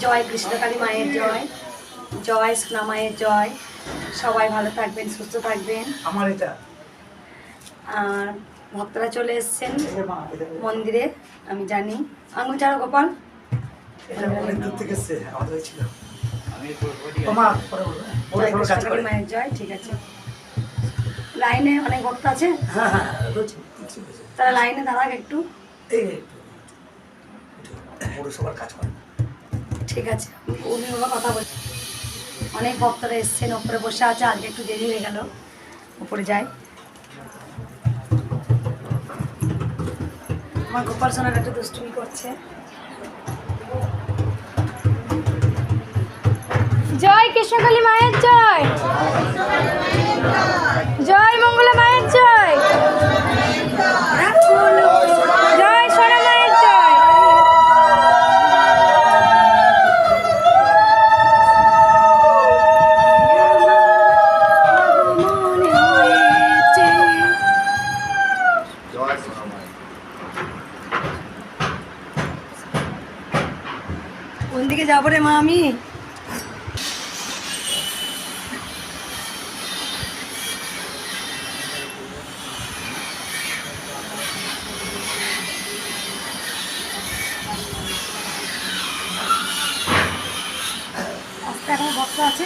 জয় কৃষ্ণকালী মায়ের জয়, জয় সোনা মায়ের জয়। সবাই ভালো থাকবেন, সুস্থ থাকবেন। আমার এটা আর ভক্তরা চলে এসেছেন মন্দিরে, আমি জানি। আঙুল ছাড়ো গোপাল। এটা অনেক দূর থেকে এসছে, আমাদের ছিল। জয় কৃষ্ণকালী মায়ের জয়। ঠিক আছে, লাইনে অনেক ভক্ত আছে, হ্যাঁ হ্যাঁ রয়েছে। তারা লাইনে দাঁড়াক একটু। এই পৌরসভার কাজ করে। ঠিক আছে, উনি বাবা কথা বলছি। অনেক ভক্তরা এসছেন, ওপরে বসে আছে। আজকে একটু দেরি হয়ে গেল, উপরে যাই। আমার গোপাল সোনাটা একটু দুষ্টুমি করছে। জয় কৃষ্ণকালী মায়ের জয়, জয় মঙ্গলা মায়ের জয়, জয় সোনা মায়ের জয়। কোন দিকে যাবো রে মা আমি? আজকে এখন ভক্ত আছে।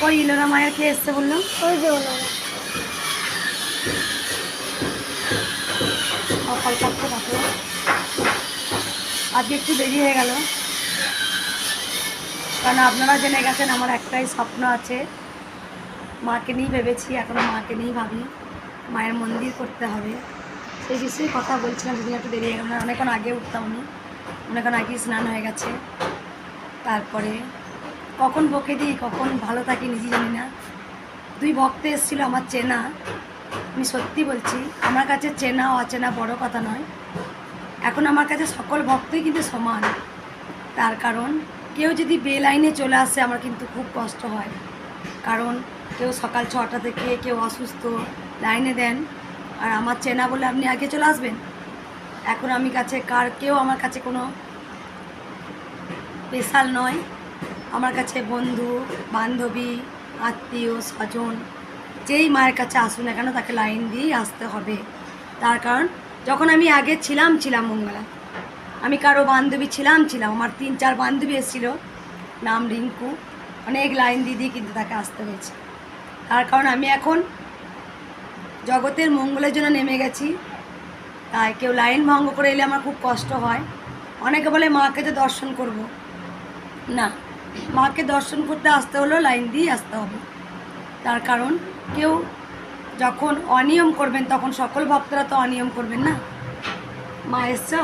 কই ইলোরা মায়ের কে এসছে বললাম? ওই যে ওনারা। কলকাতা থাকলো, আজকে একটু দেরি হয়ে গেল, কারণ আপনারা জেনে গেছেন আমার একটাই স্বপ্ন আছে। মাকে নিয়েই ভেবেছি, এখনও মাকে নিয়েই ভাবি। মায়ের মন্দির করতে হবে, সেই বিষয়ে কথা বলছিলাম। সেদিন একটু দেরি হয়ে গেল, অনেকক্ষণ আগে উঠতাম আমি, অনেকক্ষণ আগে স্নান হয়ে গেছে। তারপরে কখন বকে দিই, কখন ভালো থাকি নিজে জানি না। দুই ভক্ত এসেছিলো আমার চেনা, আমি সত্যি বলছি, আমার কাছে চেনা অচেনা বড় কথা নয়। এখন আমার কাছে সকল ভক্তই কিন্তু সমান। তার কারণ কেউ যদি বেলাইনে চলে আসে আমার কিন্তু খুব কষ্ট হয়। কারণ কেউ সকাল 6টা থেকে, কেউ অসুস্থ, লাইনে দেন। আর আমার চেনা বলে আপনি আগে চলে আসবেন? এখন আমি কাছে কেউ আমার কাছে কোনো স্পেশাল নয়। আমার কাছে বন্ধু বান্ধবী, আত্মীয় স্বজন, যেই মায়ের কাছে আসুন না কেন তাকে লাইন দিয়েই আসতে হবে। তার কারণ যখন আমি আগে ছিলাম মঙ্গলা, আমি কারো বান্ধবী ছিলাম। আমার 3-4 বান্ধবী এসেছিলো, নাম রিঙ্কু, অনেক লাইন দিয়ে কিন্তু তাকে আসতে হয়েছে। তার কারণ আমি এখন জগতের মঙ্গলের জন্য নেমে গেছি। তাই কেউ লাইন ভঙ্গ করে এলে আমার খুব কষ্ট হয়। অনেকে বলে মাকে তো দর্শন করব না, মাকে দর্শন করতে আসতে হলেও লাইন দিয়ে আসতে হবে। তার কারণ কেউ যখন অনিয়ম করবেন তখন সকল ভক্তরা তো অনিয়ম করবেন না। মা এসছো,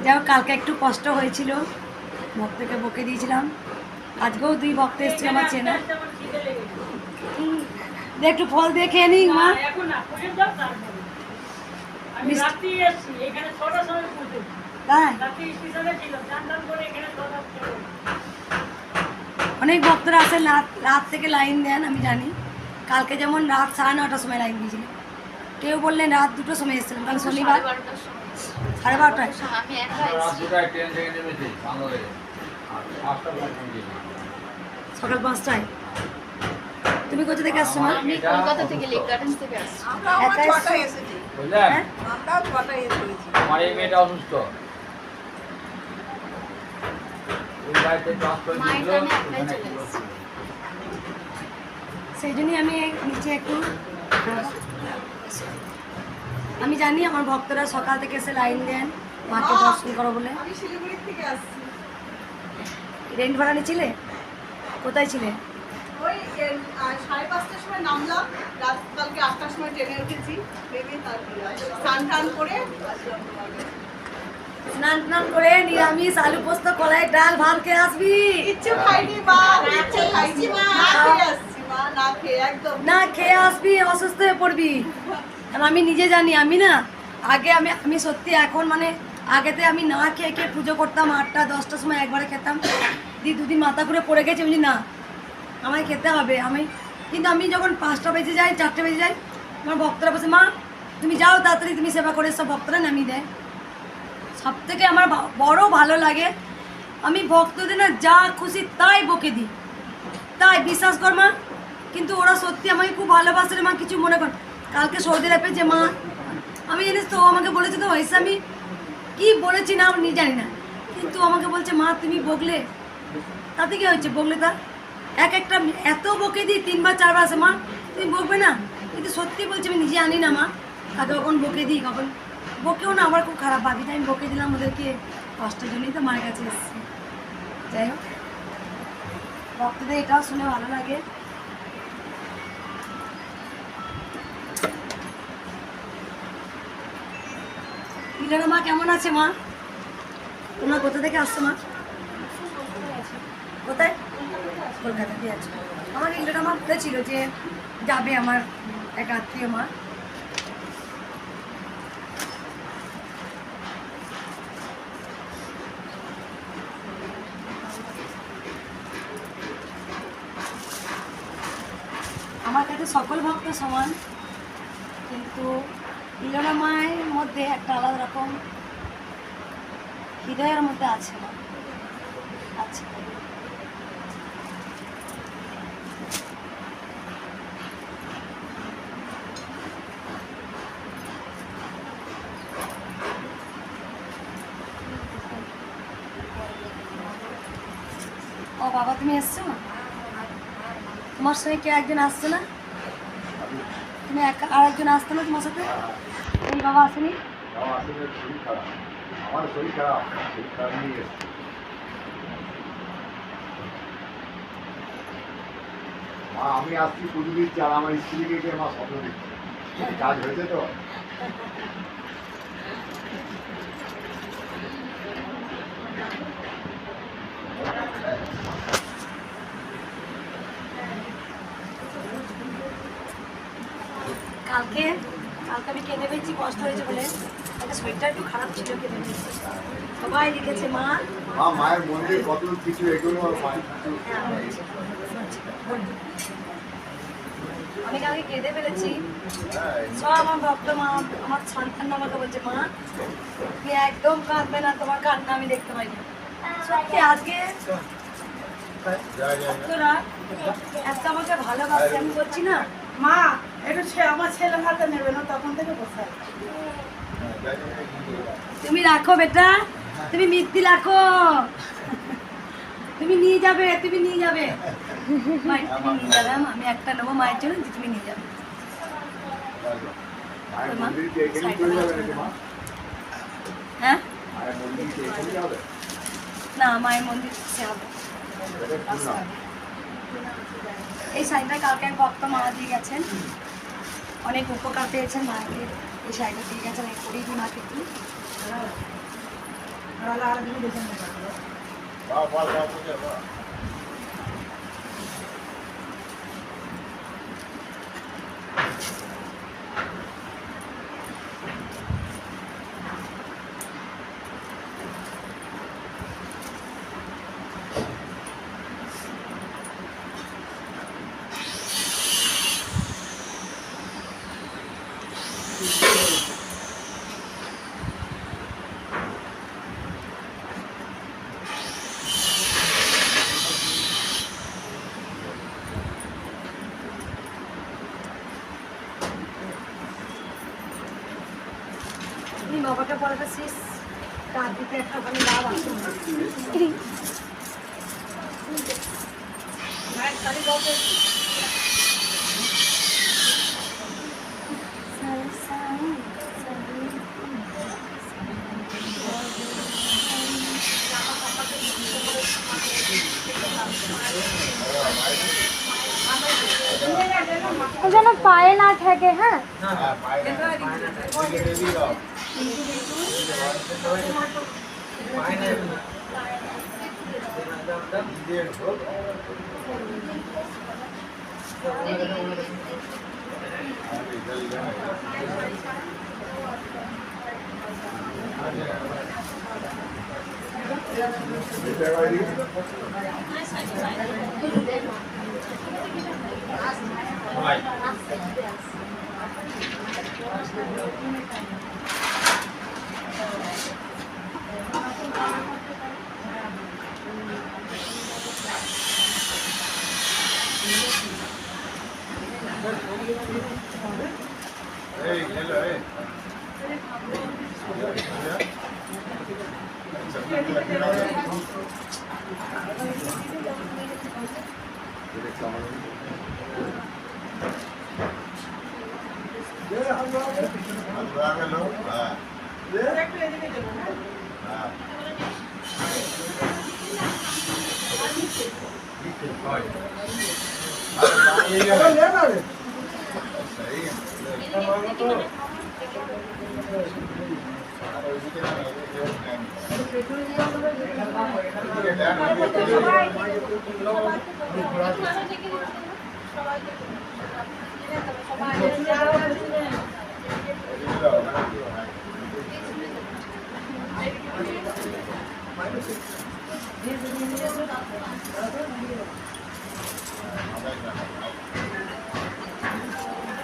যাও। কালকে একটু কষ্ট হয়েছিল, ভক্তকে বকে দিয়েছিলাম। আজকেও 2 ভক্ত এসছে আমার চেনা। একটু ফল দিয়ে খেয়ে নিই মা। অনেক ভক্তরা আসেন রাত থেকে লাইন দেন, আমি জানি। কালকে যেমন রাত 9:30টার সময় লাইন দিয়েছিলেন, কেউ বললেন রাত 2টোর সময় এসেছিলেন, কারণ শনিবার 12:30টায়। সকাল 5টায়। তুমি কোথা থেকে আসছো মা? আমি কলকাতা থেকে, লেক গার্ডেন্স থেকে আসছি। আমার এই মেয়েটা অসুস্থ, মায়ের টানে একলাই চলে এসেছি। সেই জন্যই আমি নিচে একটু, আমি জানি আমার ভক্তরা সকাল থেকে এসে লাইন দেন মাকে দর্শন করো বলে। রেন্ট ভাড়া নিয়েছিলে? কোথায় ছিলে? ওই 5:30টার সময় নামলাম, রাত কালকে 8টার সময় ট্রেনে উঠেছি। তারপরে স্নান করে স্নান করে নিরামিষ আলু পোস্ত, কলাই ডাল, ভাত খেয়ে আসবি। কিচ্ছু খাইনি মা, কিচ্ছু খাইনি মা, না খেয়ে আসছি মা, না খেয়ে একদম না খেয়ে আসবি, অসুস্থ হয়ে পড়বি। কারণ আমি নিজে জানি, আমি না আগে আমি সত্যি এখন মানে আগেতে আমি না খেয়ে খেয়ে পুজো করতাম। 8টা-10টার সময় একবারে খেতাম, 2 দিন মাথা ঘুরে পড়ে গেছে, বুঝলি না আমায় খেতে হবে। কিন্তু আমি যখন 5টা বেজে যাই, 4টে বেজে যাই, আমার ভক্তরা বসে, মা তুমি যাও তাড়াতাড়ি, তুমি সেবা করে, সব ভক্তরা নামিয়ে দেয়। সব থেকে আমার বড় ভালো লাগে, আমি ভক্তদের না যা খুশি তাই বকে দিই, তাই বিশ্বাস কর মা। কিন্তু ওরা সত্যি আমাকে খুব ভালোবাসে রে মা, কিছু মনে কর। কালকে সৌদি আরবে যে মা, আমি জানিস তো ও আমাকে বলেছে তো এসে আমি কি বলেছি না আমি জানি না, কিন্তু আমাকে বলছে মা তুমি বকলে, তাতে কি হয়েছে বকলে তা এক একটা এত বকে দিই 3 বার 4 বার আসে মা তুমি বকবে না, কিন্তু সত্যি বলছি আমি নিজে আনি না মা, তাকে কখন বকে দিই কখন বকেও না, আমার খুব খারাপ ভাবি আমি বকে দিলাম ওদেরকে, কষ্টের জন্যই তো মায়ের কাছে এসেছি। যাই হোক ভক্তদের এটাও শুনে ভালো লাগে। মিলনা মা কেমন আছে মা? তোমরা কোথা থেকে আসছো মা? কোথায়? কলকাতাতে আছো। আমার মিলনা মা বলেছিল যে যাবে আমার এক আত্মীয় মা। আমার কাছে সকল ভক্ত সমান, কিন্তু মিলনা মায়ের মধ্যে একটা আলাদা রকম হৃদয়ের মধ্যে আছে না, আছে। ও বাবা তুমি এসছো না? তোমার সঙ্গে কে একজন আসছে না? তুমি আর একজন আসতো না তোমার সাথে? এই বাবা আসেনি? আমার শরীর খারাপ, শরীর খারাপ নিয়ে এসছি। মা আমি আসছি পুজো দিচ্ছি, আর আমার স্ত্রীকে গিয়ে মা স্বপ্ন দিচ্ছি, কাজ হয়েছে তো। কালকে আমি কেঁদে পেয়েছি, কষ্ট হয়েছে বলে, একটা শরীরটা একটু খারাপ ছিল, কেঁদে পেয়েছি। সবাই লিখেছে মা মায়ের মন্দির কত কিছু, এগুলো মায়ের কিছু। আমি কালকে কেঁদে ফেলেছি, সব আমার ভক্ত মা আমার সন্তান আমাকে বলছে মা তুমি একদম কাঁদবে না, তোমার কান্না আমি দেখতে পাই না। সত্যি আজকে ভক্তরা এত আমাকে ভালোবাসে, আমি বলছি না মা একটু আমার ছেলের হাতে নেবে না, তখন থেকে বসে আছে। তুমি রাখো বেটা, তুমি মিথ্যি রাখো, তুমি নিয়ে যাবে, তুমি নিয়ে যাবে মায়ের, তুমি নিয়ে যাবে। আমি একটা নেবো মায়ের জন্য, যে তুমি নিয়ে যাবে। মায়ের মন্দির কি এখানেই চলে যাবে নাকি মা? হ্যাঁ মায়ের মন্দির কি এখানেই যাবে? না, মায়ের মন্দির সে হবে। এটা কি না? এই শাড়িটা কালকে এক ভক্ত মা দিয়ে গেছেন, অনেক উপকার পেয়েছেন মাকে, এই শাড়িটা দিয়ে গেছেন, এই করেই দিই মাকে কি বাহ, বাহ, বাহ, বুঝে, বাহ। তুমি বাবাকে পড়াটা শেষ, রাত দিতে একটা ওখানে লাভ আছে। মায়ের শাড়ি দাও তো। যেন পায়ে না ঠেকে। হ্যাঁ হ্যাঁ, মায়ের মন্দিরে দিয়ে দাও। দিয়ে দাও। একটু এদিকে দেবো, হ্যাঁ?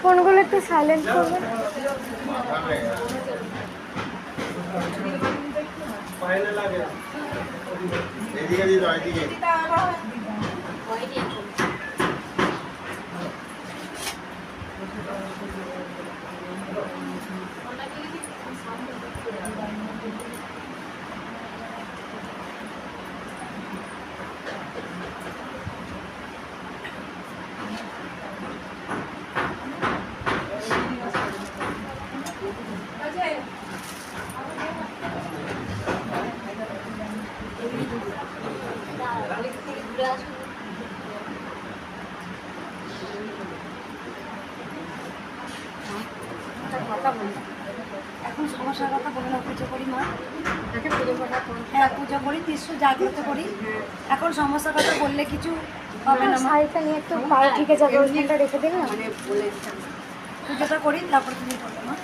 ফোনগুলো একটু সাইলেন্ট করবেন। এদিকে দিতে হয়, এদিকে। এখন সমস্যার কথা বলে না, পুজো করি মা, হ্যাঁ পুজো করি, ত্রিশূল জাগ্রত করি। এখন সমস্যার কথা বললে কিছু হবে না মা, শাড়িটা নিয়ে একটু পায়ে ঠিক যাবে, ওইখানটা রেখে দিন না। পুজোটা করি তারপরে তুমি করবে মা।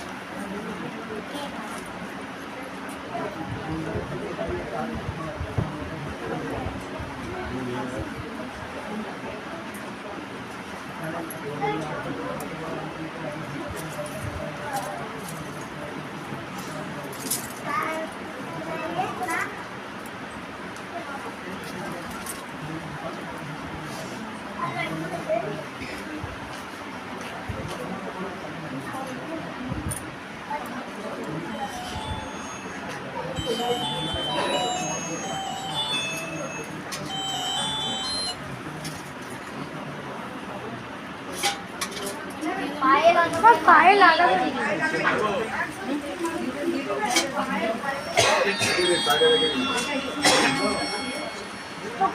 আমার পায়ে লাগাবে।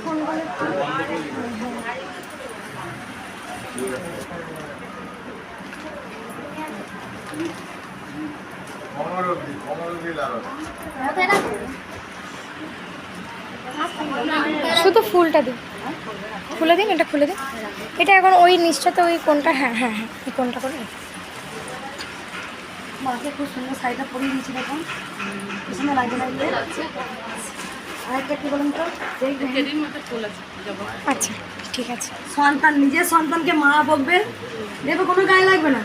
ফোনগুলো শুধু ফুলটা দিন, খুলে দিন, এটা খুলে দিন। এটা এখন ওই নিশ্চয়তা ওই কোনটা, হ্যাঁ হ্যাঁ হ্যাঁ এই কোনটা করে মাকে খুব সুন্দর শাড়িটা পরিয়ে দিয়েছি, দেখুন কি সুন্দর লাগে না? আরেকটা কি বলুন তো, আচ্ছা ঠিক আছে। সন্তান নিজের সন্তানকে মা বকবে, দেখবে কোনো গায়ে লাগবে না।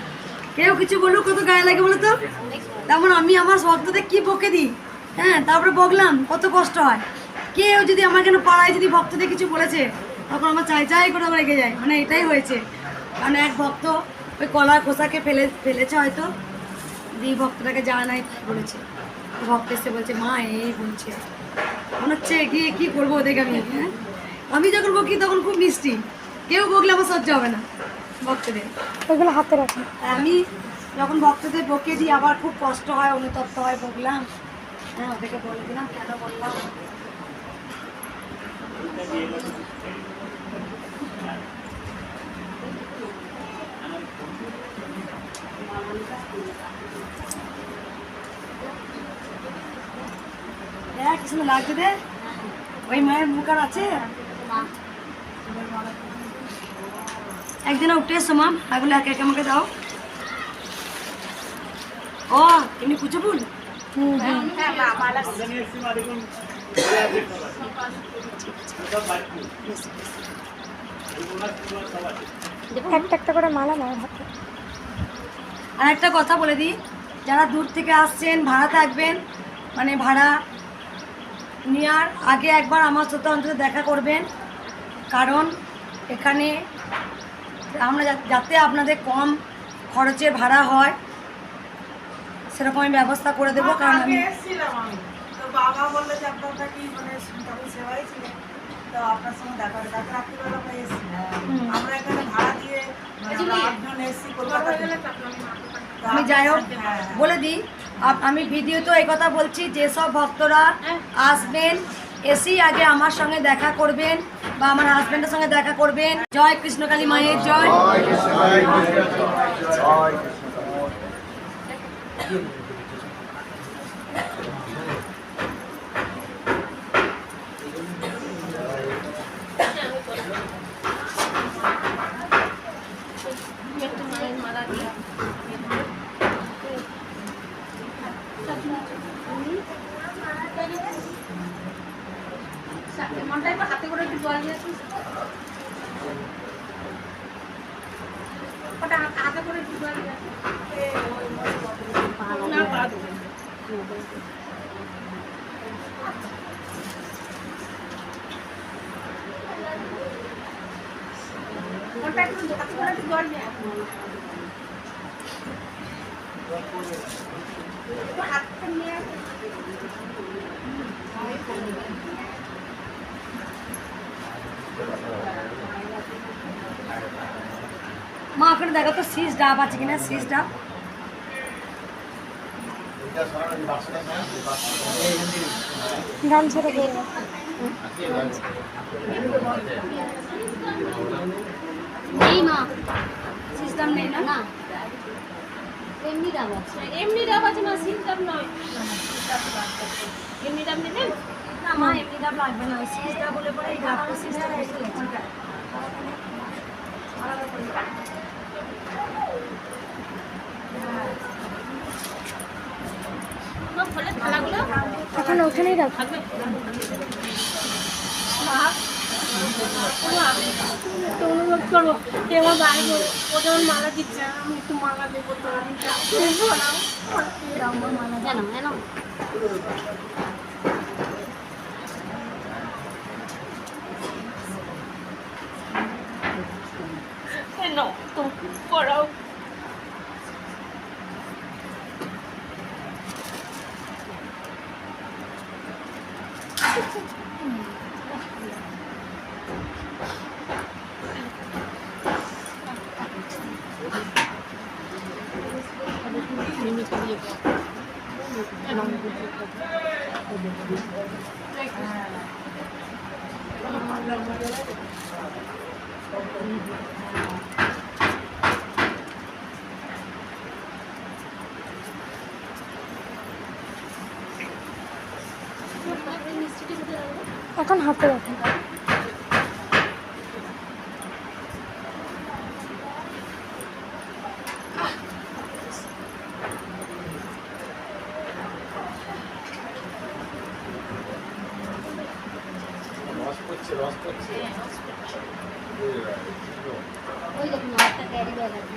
কেউ কিছু বলুক কত গায়ে লাগে বলো তো। তেমন আমি আমার ভক্তদের কি বকে দিই, হ্যাঁ তারপরে বকলাম কত কষ্ট হয়। কেউ যদি আমার কেন পাড়ায় যদি ভক্তদের কিছু বলেছে, তখন আমার চাই করে আমার রেগে যায়। মানে এটাই হয়েছে, কারণ এক ভক্ত ওই কলার খোসাকে ফেলেছে হয়তো, দিয়ে ভক্তটাকে জানাই বলেছে। ভক্ত এসে বলছে মা এই বলছে, মনে হচ্ছে গিয়ে কী করবো ওদেরকে আমি। হ্যাঁ আমি যখন বকি তখন খুব মিষ্টি, কেউ বকলে আমার সহ্য হবে না ভক্তদের। ওইগুলো হাতে রাখুন। আর আমি যখন ভক্তদের বকে দিই আবার খুব কষ্ট হয়, অনুতপ্ত হয়, বকলাম, হ্যাঁ ওদেরকে বলে দিলাম কেন বললাম। হ্যাঁ কি সুন্দর লাগছে রে, ওই মায়ের মুখ আর আছে। একদিন উঠে এসো মা, এগুলো একে একে আমাকে দাও। ও এমনি পুজো ফুল, একটা একটা করে মালা মায়ের হাতে। আর একটা কথা বলে দিই, যারা দূর থেকে আসছেন ভাড়া থাকবেন, মানে ভাড়া নেওয়ার আগে একবার আমার সাথে অন্তত দেখা করবেন, কারণ এখানে আমরা যাতে আপনাদের কম খরচে ভাড়া হয় সেরকম আমি ব্যবস্থা করে দেবো, কারণ আমি এসেছিলাম আমি, তো বাবা বললো যে আপনারা কি মানে তখন সেবাই ছিলেন, তো আপনার সঙ্গে দেখা হবে। তারপর রাত্রিবেলা আমরা এসেছিলাম, আমরা এখানে ভাড়া দিয়ে মানে আমরা 8 জন এসেছি কলকাতা থেকে। আমি যাই হোক হ্যাঁ, বলে দিই, আমি ভিডিওতে এই কথা বলছি, যেসব ভক্তরা আসবেন এসেই আগে আমার সঙ্গে দেখা করবেন বা আমার হাজব্যান্ডের সঙ্গে দেখা করবেন। জয় কৃষ্ণকালী মায়ের জয়। জয় কৃষ্ণ, জয় কৃষ্ণ, জয় কৃষ্ণ। হাতে করে একটু জল দিয়ে আসিস। ওটা হাতে করে একটু জল দিয়ে আসিস। না, পা দেবে। ওটা একটু হাতে করে একটু জল দিয়ে আসিস। হাতটা নিয়ে আসিস। মা ওখানে দেখো তো শীষ ডাব আছে কিনা, শীষ ডাব। গান ছেড়ে দিয়ে এই মা শীষ ডাব নেই না? না এমনি দাম আছে। এমনি ডাব আছে না, শীত ডাব নয়। এমনি ডাব নেবেন? না মা, এমনি ডাব লাগবে না, শীষ ডাব বলে পরে এই ডাবটা শীষ ডাব বুঝতে লাগছে। ফলে থালাগুলো এখন ওখানেই রাখ। তো অনুরোধ করবো যে আমার ভাই ও যখন মালা দিচ্ছে আমি একটু মালা দেবো, তো আমি মালা জানো জানো কেন তো পড়াও। এখন হাতে রাখো। ওই দেখুন একটা ক্যারি ব্যাগ আছে।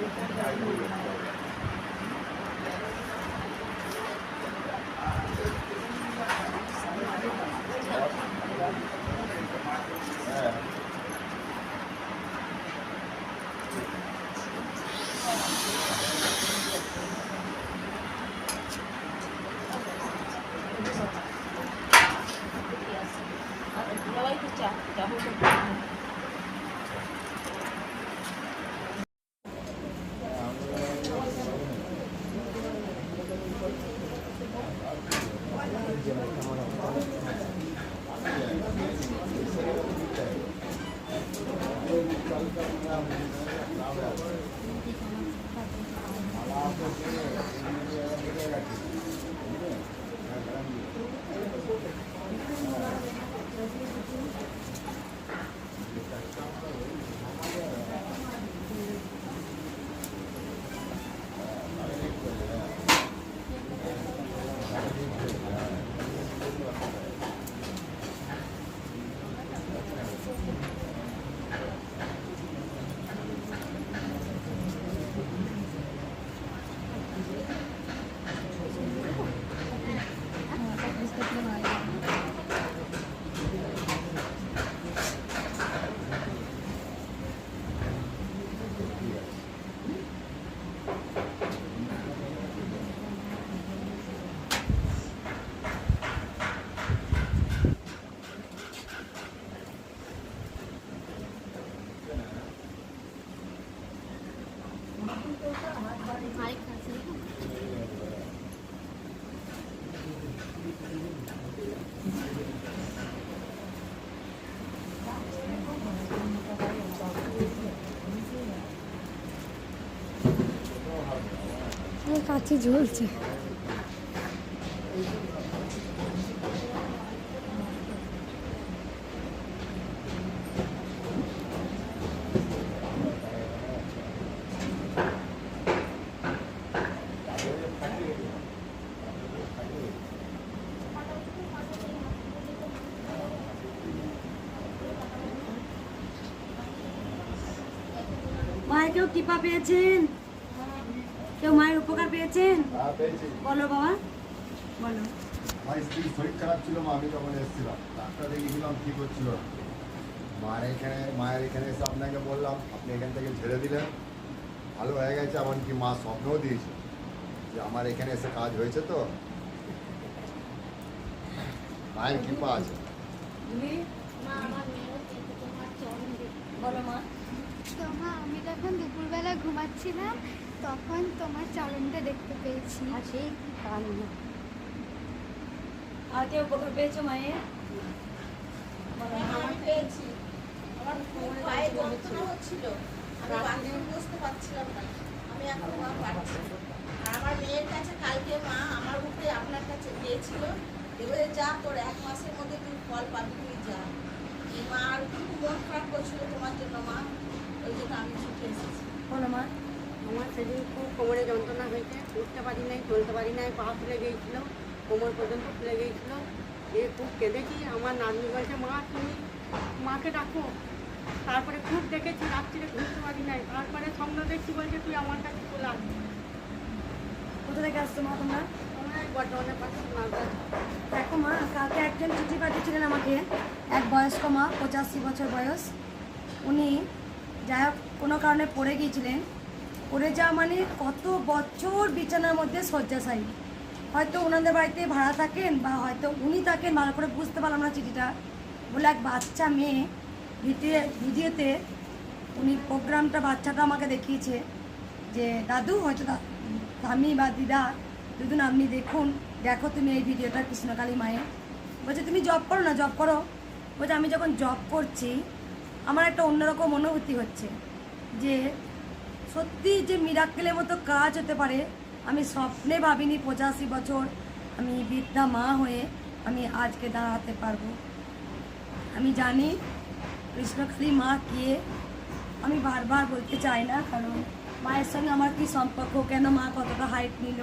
কাছে ঝুলছে। মায়ের কেউ কৃপা পেয়েছেন? কেউ মায়ের উপকার পেয়েছেন? পেয়েছি। বলো বাবা, বলো। আমার স্ত্রীর শরীর খারাপ ছিল, মা আমি তখন এসেছিলাম, ডাক্তার দেখিয়েছিলাম, ঠিক হচ্ছিল না। মায়ের এখানে এসে আপনাকে বললাম, আপনি এখান থেকে ঝেড়ে দিলেন, ভালো হয়ে গেছে। এমনকি মা স্বপ্নও দিয়েছে যে আমার এখানে এসে কাজ হয়েছে। তো মায়ের কৃপা আছে। বলো মা। তো মা, আমি যখন দুপুরবেলা ঘুমাচ্ছিলাম তখন তোমার চরণটা দেখতে পেয়েছি। আর সেই আর কেউ উপকার পেয়েছো মায়ের? আমি পেয়েছি। আমার পায়ে যন্ত্রণা হচ্ছিল, আমি বাথরুম বসতে পারছিলাম না, আমি এখন মা পারছি। আর আমার মেয়ের কাছে কালকে মা আমার উপরে আপনার কাছে দিয়েছিল, এবারে যা তোর 1 মাসের মধ্যে তুই ফল পাবি, তুই যা। মা আর খুব মন খারাপ করছিল তোমার জন্য মা, ওই জন্য আমি ছুটে এসেছি। বলো মা। আমার সেদিন খুব কোমরে যন্ত্রণা হয়েছে, উঠতে পারি নাই, চলতে পারি নাই, পা ফুলে গিয়েছিল, কোমর পর্যন্ত ফুলে গিয়েছিল। খুব কেঁদেছি। আমার নাতনি বলছে, মা তুমি মাকে ডাকো। তারপরে খুব দেখেছি, রাত্রিরে ঘুরতে পারি নাই। তারপরে স্বপ্ন দেখছি, বলছে তুই আমার কাছে চলে আসবি। কোথা থেকে আসছো মা তোমরা? আমরা এই বর্ধমানের পাশে মালদা। দেখো মা, কালকে একজন চিঠি পাঠিয়েছিলেন আমাকে, এক বয়স্ক মা, 85 বছর বয়স। উনি যাই হোক কোনো কারণে পড়ে গিয়েছিলেন। পড়ে যাওয়া মানে কত বছর বিছানার মধ্যে শয্যাশায়ী। হয়তো ওনাদের বাড়িতে ভাড়া থাকেন বা হয়তো উনি থাকেন, ভালো করে বুঝতে পারলাম না চিঠিটা। বলে এক বাচ্চা মেয়ে ভিডিওতে উনি প্রোগ্রামটা বাচ্চাটা আমাকে দেখিয়েছে যে দাদু, হয়তো স্বামী বা দিদা, দুদিন আপনি দেখো তুমি এই ভিডিওটা কৃষ্ণকালী মায়ের। বলছে তুমি জব করো না, জব করো। বলছে আমি যখন জব করছি আমার একটা অন্যরকম অনুভূতি হচ্ছে যে সত্যি যে মিরাক্কেলের মতো কাজ হতে পারে। আমি স্বপ্নে ভাবিনি 85 বছর আমি বৃদ্ধা মা হয়ে আমি আজকে দাঁড়াতে পারবো। আমি জানি কৃষ্ণকালী মা কে, আমি বারবার বলতে চাই না, কারণ মায়ের সঙ্গে আমার কী সম্পর্ক, কেন মা কতটা হাইট নিল,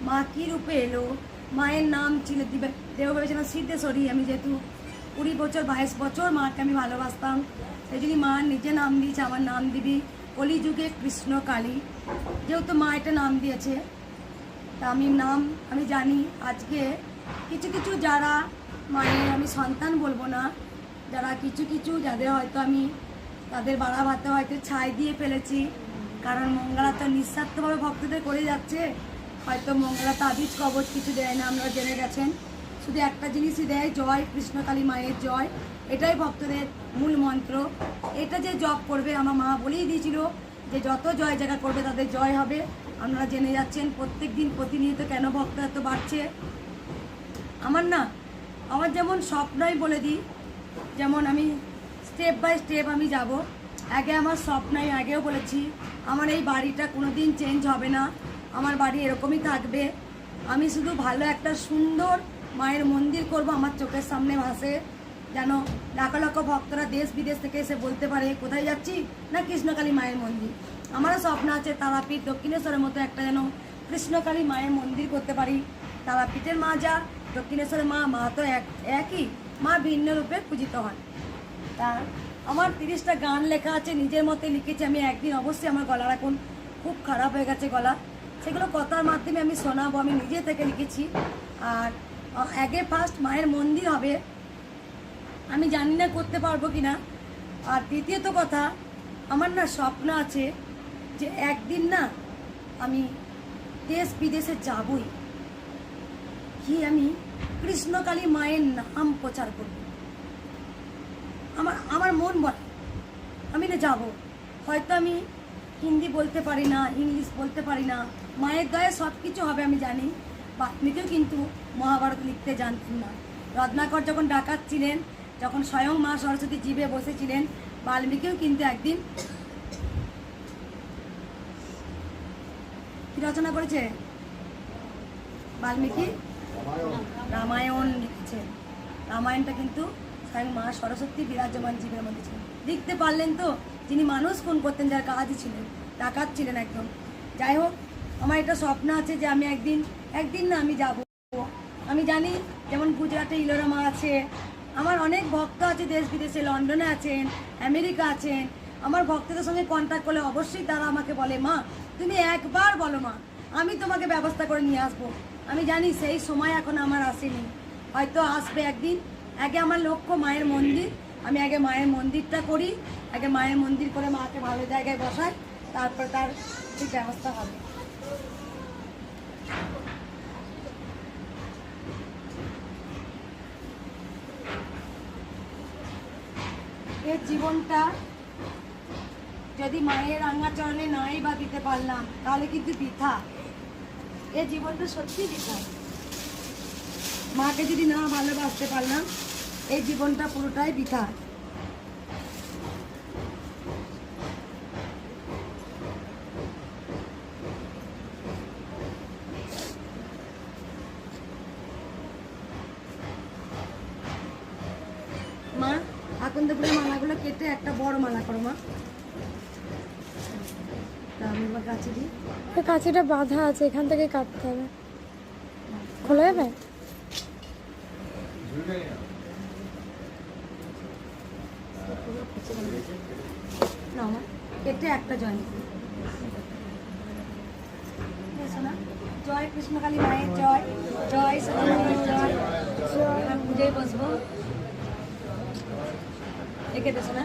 মা কী রূপে এলো। মায়ের নাম ছিল দেব ভেবেছিলাম সিদ্ধেশ্বরী। আমি যেহেতু 20 বছর 22 বছর মাকে আমি ভালোবাসতাম, সেই জন্য মা নিজে নাম দিয়েছে, আমার নাম দিবি কলিযুগে কৃষ্ণকালী, যেহেতু মা এটা নাম দিয়েছে। তা আমি জানি আজকে কিছু কিছু যারা মায়ের, আমি সন্তান বলবো না, যারা কিছু যাদের হয়তো আমি তাদের বাড়া ভাতে হয়তো ছাই দিয়ে ফেলেছি, কারণ মঙ্গলা তো নিঃস্বার্থভাবে ভক্তদের করে যাচ্ছে। হয়তো মঙ্গলা তাবিজ কবচ কিছু দেয় না, আপনারা জেনে গেছেন। শুধু একটা জিনিসই দেয়, জয় কৃষ্ণকালী মায়ের জয়, এটাই ভক্তদের মূল মন্ত্র। এটা যে জপ করবে, আমার মা বলেই দিয়েছিল যে যত জয় জায়গা করবে তাদের জয় হবে। আপনারা জেনে যাচ্ছেন প্রত্যেক দিন প্রতিনিয়ত কেন ভক্ত এত বাড়ছে। আমার যেমন স্বপ্নই বলে দিই, যেমন আমি স্টেপ বাই স্টেপ আমি যাব। আগে আমার স্বপ্নই, আগেও বলেছি, আমার এই বাড়িটা কোনো দিন চেঞ্জ হবে না, আমার বাড়ি এরকমই থাকবে। আমি শুধু ভালো একটা সুন্দর মায়ের মন্দির করব, আমার চোখের সামনে ভাসে, যেন লাখ লাখ ভক্তরা দেশ বিদেশ থেকে এসে বলতে পারে কোথায় যাচ্ছি না কৃষ্ণকালী মায়ের মন্দির। আমারও স্বপ্ন আছে তারাপীঠ দক্ষিণেশ্বরের মতো একটা যেন কৃষ্ণকালী মায়ের মন্দির করতে পারি। তারাপীঠের মা যা, দক্ষিণেশ্বরের মা তো একই, মা ভিন্ন রূপে পূজিত হন। তা আমার 30টা গান লেখা আছে, নিজের মতে লিখেছি আমি। একদিন অবশ্যই, আমার গলার এখন খুব খারাপ হয়ে গেছে গলা, সেগুলো কথার মাধ্যমে আমি শোনাবো, আমি নিজে থেকে লিখেছি। আর আগে ফার্স্ট মায়ের মন্দির হবে, আমি জানি না করতে পারবো কি না। আর দ্বিতীয়ত কথা, আমার না স্বপ্ন আছে যে একদিন না আমি দেশ বিদেশে যাবই, কি আমি কৃষ্ণকালী মায়ের নাম প্রচার করব। আমার মন বলে আমি না যাব। হয়তো আমি হিন্দি বলতে পারি না, ইংলিশ বলতে পারি না, মায়ের দয়ে সব কিছু হবে আমি জানি। বাল্মীকিও কিন্তু মহাভারত লিখতে জানতেন না। রত্নাকর যখন ডাকাত ছিলেন, যখন স্বয়ং মা সরস্বতী জীবে বসেছিলেন, বাল্মীকিও কিন্তু একদিন কি রচনা করেছে, বাল্মীকি রামায়ণ লিখেছেন। রামায়ণটা কিন্তু স্বয়ং মা সরস্বতী বিরাজমান জীবের মধ্যে ছিলেন। লিখতে পারলেন তো, যিনি মানুষ খুন করতেন, যার কাজই ছিলেন, ডাকাত ছিলেন একদম। যাই হোক, আমার একটা স্বপ্ন আছে যে আমি একদিন না আমি যাব। আমি জানি যেমন গুজরাটে ইলোরা মা আছে, আমার অনেক ভক্ত আছে দেশ বিদেশে, লন্ডনে আছেন, আমেরিকা আছেন। আমার ভক্তদের সঙ্গে কন্ট্যাক্ট করলে অবশ্যই তারা আমাকে বলে, মা তুমি একবার বলো মা, আমি তোমাকে ব্যবস্থা করে নিয়ে আসবো। আমি জানি সেই সময় এখন আমার আসেনি, হয়তো আসবে একদিন। আগে আমার লক্ষ্য মায়ের মন্দির, আমি আগে মায়ের মন্দিরটা করি, আগে মায়ের মন্দির করে মাকে ভালো জায়গায় বসাই, তারপর তার ঠিক ব্যবস্থা হবে। এই জীবনটা যদি মায়ের রাঙাচরণে নাই বা দিতে পারলাম, তাহলে কিন্তু বৃথা। এই জীবনটা সত্যি বৃথা। মাকে যদি না ভালোবাসতে পারলাম, এই জীবনটা পুরোটাই বৃথা। মা আকন্দ ফুলের মালাগুলো কেটে একটা বড় মালা করো মা। আমি আমার কাছে দিই। কাছিটা বাঁধা আছে, এখান থেকে কাটতে হবে। খোলা যাবে? না মা, কেটে একটা জয়েন শোনা। জয় কৃষ্ণকালী মায়ের জয়, জয় সদানন্দ জয়। পুজোয় বসবো, একে দেশো না।